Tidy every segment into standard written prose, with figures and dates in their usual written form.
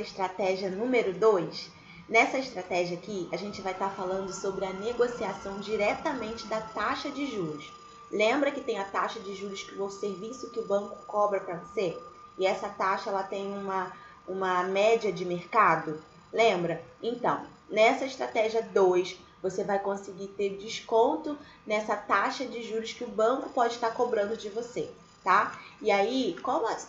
estratégia número 2? Nessa estratégia aqui, a gente vai estar falando sobre a negociação diretamente da taxa de juros. Lembra que tem a taxa de juros, que é o serviço que o banco cobra para você? E essa taxa ela tem uma média de mercado? Lembra? Então, nessa estratégia 2, você vai conseguir ter desconto nessa taxa de juros que o banco pode estar cobrando de você, tá? E aí,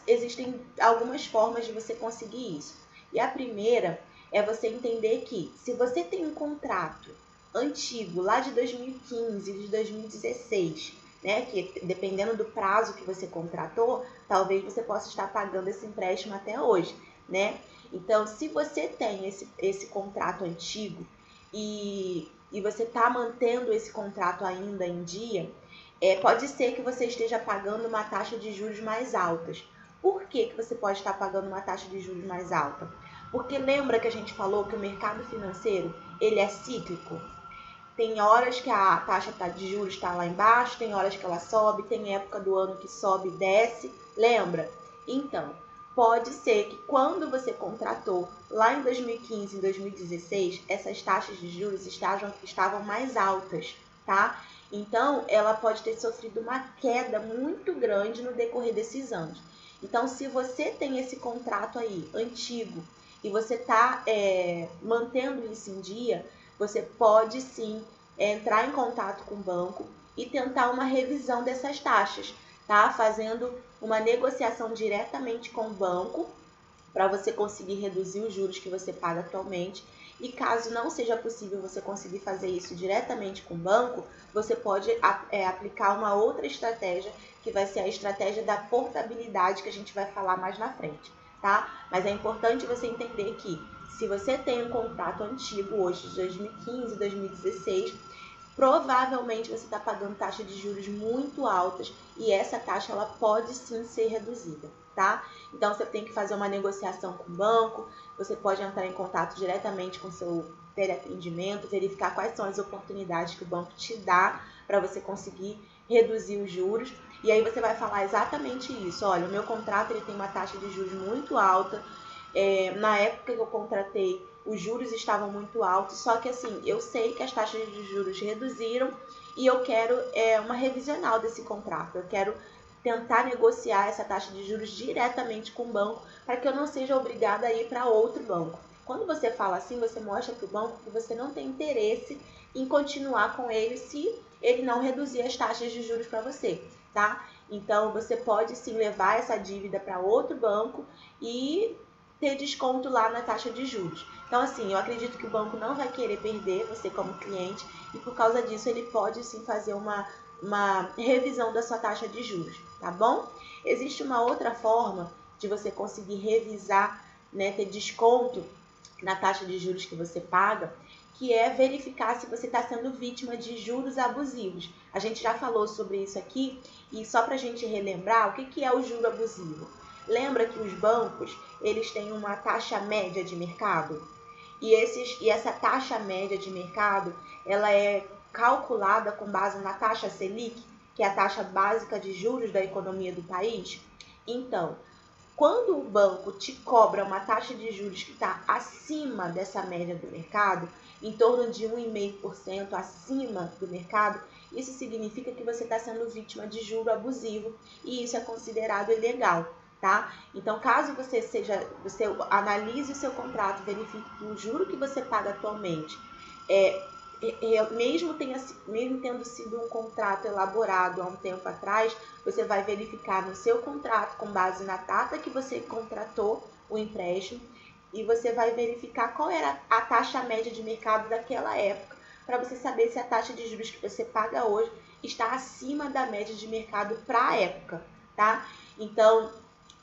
existem algumas formas de você conseguir isso. E a primeira é você entender que, se você tem um contrato antigo, lá de 2015, de 2016, né, que dependendo do prazo que você contratou, talvez você possa estar pagando esse empréstimo até hoje, né? Então, se você tem esse contrato antigo e você está mantendo esse contrato ainda em dia, pode ser que você esteja pagando uma taxa de juros mais altas. Por que você pode estar pagando uma taxa de juros mais alta? Porque lembra que a gente falou que o mercado financeiro ele é cíclico? Tem horas que a taxa de juros está lá embaixo, tem horas que ela sobe, tem época do ano que sobe e desce, lembra? Então, pode ser que quando você contratou lá em 2015, em 2016, essas taxas de juros estavam mais altas, tá? Então, ela pode ter sofrido uma queda muito grande no decorrer desses anos. Então, se você tem esse contrato aí, antigo, e você está mantendo isso em dia, você pode sim entrar em contato com o banco e tentar uma revisão dessas taxas, tá? Fazendo uma negociação diretamente com o banco para você conseguir reduzir os juros que você paga atualmente. E caso não seja possível você conseguir fazer isso diretamente com o banco, você pode aplicar uma outra estratégia, que vai ser a estratégia da portabilidade, que a gente vai falar mais na frente, tá? Mas é importante você entender que, se você tem um contrato antigo hoje, de 2015, 2016, provavelmente você está pagando taxas de juros muito altas e essa taxa ela pode sim ser reduzida, tá? Então você tem que fazer uma negociação com o banco, você pode entrar em contato diretamente com o seu teleatendimento, verificar quais são as oportunidades que o banco te dá para você conseguir reduzir os juros. E aí você vai falar exatamente isso: olha, o meu contrato ele tem uma taxa de juros muito alta, na época que eu contratei os juros estavam muito altos, só que assim, eu sei que as taxas de juros reduziram e eu quero uma revisional desse contrato, eu quero tentar negociar essa taxa de juros diretamente com o banco, para que eu não seja obrigada a ir para outro banco. Quando você fala assim, você mostra para o banco que você não tem interesse em continuar com ele se ele não reduzir as taxas de juros para você, tá? Então, você pode sim levar essa dívida para outro banco e ter desconto lá na taxa de juros. Então, assim, eu acredito que o banco não vai querer perder você como cliente e, por causa disso, ele pode sim fazer uma revisão da sua taxa de juros, tá bom? Existe uma outra forma de você conseguir revisar, né, ter desconto na taxa de juros que você paga, que é verificar se você está sendo vítima de juros abusivos. A gente já falou sobre isso aqui, e só para a gente relembrar, o que é o juro abusivo? Lembra que os bancos, eles têm uma taxa média de mercado? E essa taxa média de mercado, ela é calculada com base na taxa Selic, que é a taxa básica de juros da economia do país. Então, quando o banco te cobra uma taxa de juros que está acima dessa média do mercado, em torno de 1,5% acima do mercado, isso significa que você está sendo vítima de juro abusivo e isso é considerado ilegal, tá? Então, caso você analise o seu contrato, verifique que o juro que você paga atualmente mesmo tendo sido um contrato elaborado há um tempo atrás, você vai verificar no seu contrato, com base na data que você contratou o empréstimo, e você vai verificar qual era a taxa média de mercado daquela época, para você saber se a taxa de juros que você paga hoje está acima da média de mercado para a época, tá? Então,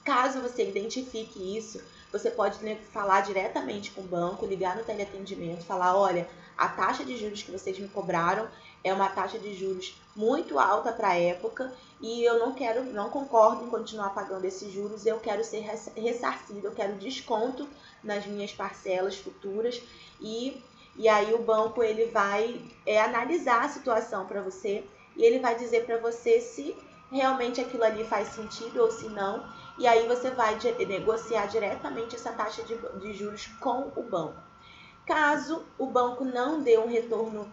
caso você identifique isso, você pode falar diretamente com o banco, ligar no teleatendimento, falar: olha, a taxa de juros que vocês me cobraram é uma taxa de juros muito alta para a época e eu não concordo em continuar pagando esses juros, eu quero ser ressarcido, eu quero desconto nas minhas parcelas futuras. E aí o banco ele vai analisar a situação para você e ele vai dizer para você se realmente aquilo ali faz sentido ou se não. e aí você vai negociar diretamente essa taxa de juros com o banco. Caso o banco não dê um retorno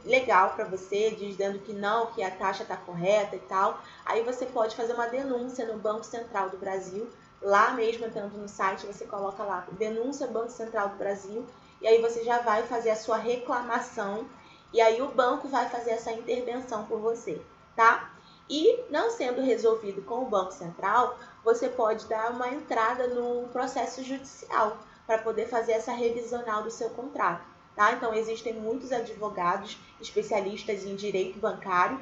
legal para você, dizendo que não, que a taxa está correta e tal, aí você pode fazer uma denúncia no Banco Central do Brasil. Lá mesmo, entrando no site, você coloca lá, denúncia Banco Central do Brasil, e aí você já vai fazer a sua reclamação, e aí o banco vai fazer essa intervenção por você, tá? E não sendo resolvido com o Banco Central, você pode dar uma entrada no processo judicial para poder fazer essa revisional do seu contrato, tá? Então, existem muitos advogados especialistas em direito bancário,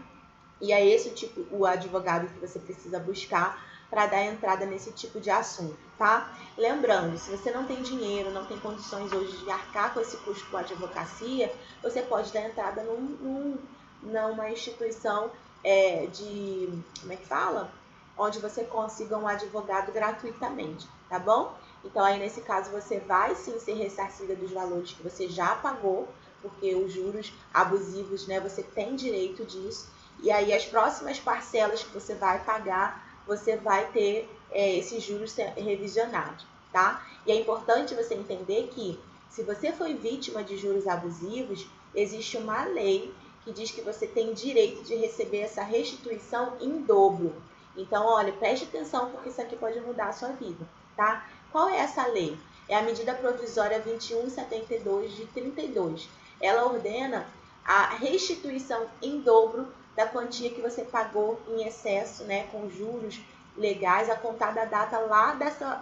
e é esse tipo o advogado que você precisa buscar para dar entrada nesse tipo de assunto, tá? Lembrando, se você não tem dinheiro, não tem condições hoje de arcar com esse custo com a advocacia, você pode dar entrada numa instituição como é que fala? Onde você consiga um advogado gratuitamente, tá bom? Então, aí nesse caso, você vai sim ser ressarcida dos valores que você já pagou, porque os juros abusivos, né, você tem direito disso. E aí, as próximas parcelas que você vai pagar, você vai ter esses juros revisionados, tá? E é importante você entender que, se você foi vítima de juros abusivos, existe uma lei que diz que você tem direito de receber essa restituição em dobro. Então, olha, preste atenção, porque isso aqui pode mudar a sua vida, tá? Qual é essa lei? É a medida provisória 2172 de 32. Ela ordena a restituição em dobro da quantia que você pagou em excesso, né, com juros legais, a contar da data lá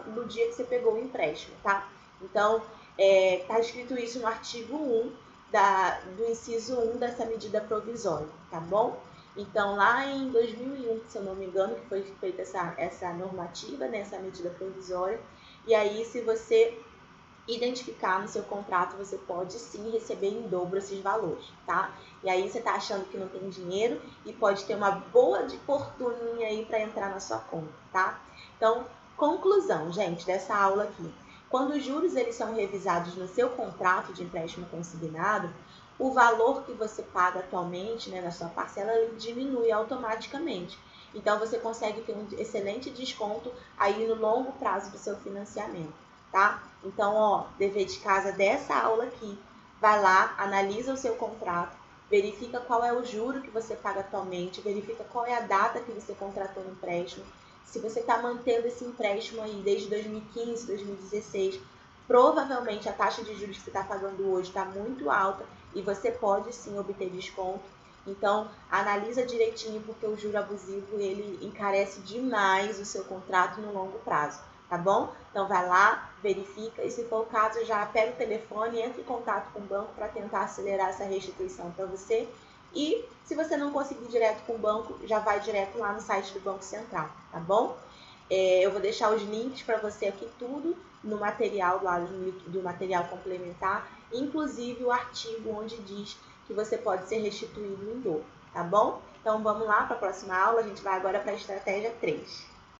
do dia que você pegou o empréstimo, tá? Então, tá escrito isso no artigo 1 do inciso 1 dessa medida provisória, tá bom? Então, lá em 2001, se eu não me engano, que foi feita essa normativa, né, essa medida provisória. E aí, se você identificar no seu contrato, você pode sim receber em dobro esses valores, tá? E aí você tá achando que não tem dinheiro e pode ter uma boa de fortuninha aí para entrar na sua conta, tá? Então, conclusão, gente, dessa aula aqui. Quando os juros eles são revisados no seu contrato de empréstimo consignado, o valor que você paga atualmente, né, na sua parcela, ele diminui automaticamente. Então, você consegue ter um excelente desconto aí no longo prazo do seu financiamento, tá? Então, ó, dever de casa dessa aula aqui, vai lá, analisa o seu contrato, verifica qual é o juro que você paga atualmente, verifica qual é a data que você contratou no empréstimo. Se você está mantendo esse empréstimo aí desde 2015, 2016, provavelmente a taxa de juros que você está pagando hoje está muito alta e você pode sim obter desconto. Então, analisa direitinho, porque o juro abusivo ele encarece demais o seu contrato no longo prazo, tá bom? Então, vai lá, verifica e, se for o caso, já pega o telefone e entra em contato com o banco para tentar acelerar essa restituição para você. E, se você não conseguir direto com o banco, já vai direto lá no site do Banco Central, tá bom? Eu vou deixar os links para você aqui tudo no material lá do material complementar, inclusive o artigo onde diz que você pode ser restituído em dobro, tá bom? Então vamos lá para a próxima aula, a gente vai agora para a estratégia 3.